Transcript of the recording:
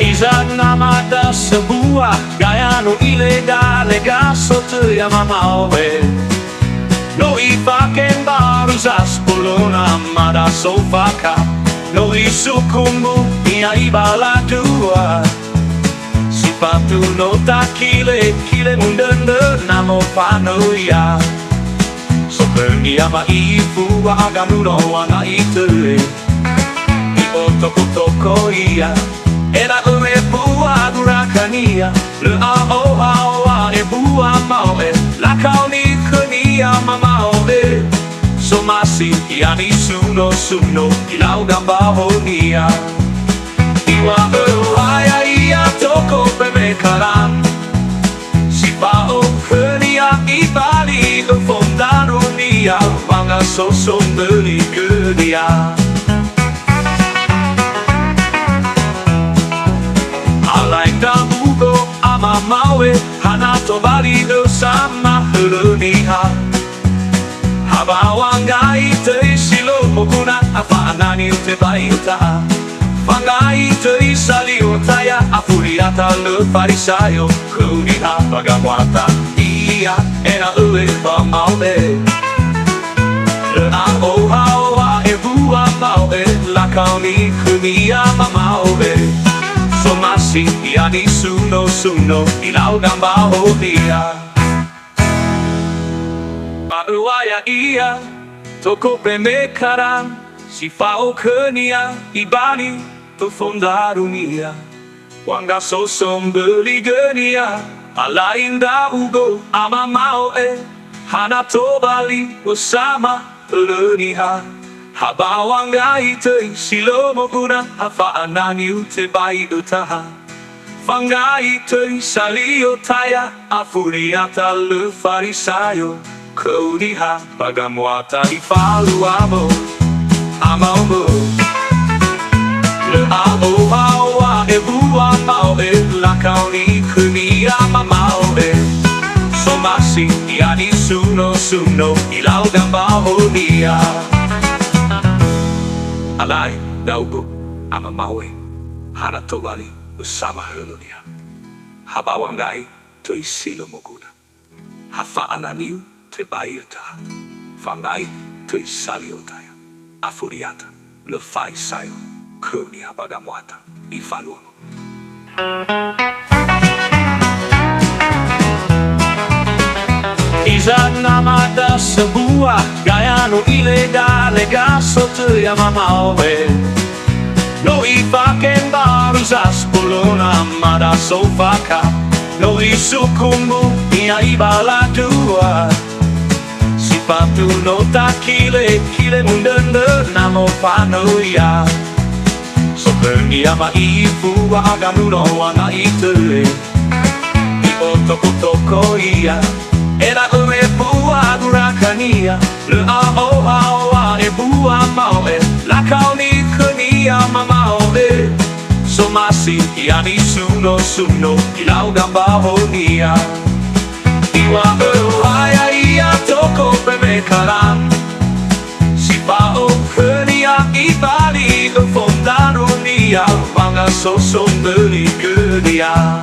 Isang namata sa buwa, gaya no ilegale gasoto Mao'e. No ifaken baruzas pulona mada sofaka. No isukumbu niya ibaladua. Sipatu no takile kile mundende namo panoya. Sopernia maifu aganuno wana itule. Ipotoko iya. Era ue bua durakania. Le a e bua Mao'e. La kauni kunia Mao'e. Somasi yani suno ilau gambaho nia. Iwa haya ia toko pemekaran. Sipao kunia ibali fondano nia. Wanga beli kunia. Fenieliguloamawogao ama Mao'e hanato balido sama huluniha. Habawangai te silo mokuna afanani te baita. Fangai te saliotaya afuriata le farisayo kuniha bagamuata ia era ue ba Mao'e. Le a e bua Mao'e la kauni kunia Mao'e. Somasi yani suno ilau gambaho nia. Mauaya ia toko pemekaran. Sifao kunia ibani tufondarunia. Wanga beli genia. Fenieliguloamawogao ama Mao'e hanato bali bersama leniha. Habawangai te silo moguna afaanani ute bai utaha. Fangai te saliotaya afuriata le farisayo kodiha bagamuata ifaluamo amamo. Le a e bua Mao'e la kauni kunia Mao'e. Somasi yani suno ilau gambaho nia. Alai daugo ama Mao'e hanato bali bersama hulunia. Habawangai te silo moguna hafaananiu te baita. Fangai te saliotaya afuriata le farisayo kunia bagamuata ifaluamo. Isang namata sa buwa, gaya no ilegale gasoto Mao'e. No ifaken baruzas pulona mada sofaka. No isukumbu niya ibaladua. Sipatu no takile mundende namo panoya. Sopernia maifu aganuno wana itule. Ipotoko iya. Era ue bua durakania. Le a e bua Mao'e. La kauni kunia Mao'e. Somasi yani suno ilau gambaho nia. Iwa haya ia toko pemekaran. Sipao kunia ibali fondano nia. Wanga beli kunia.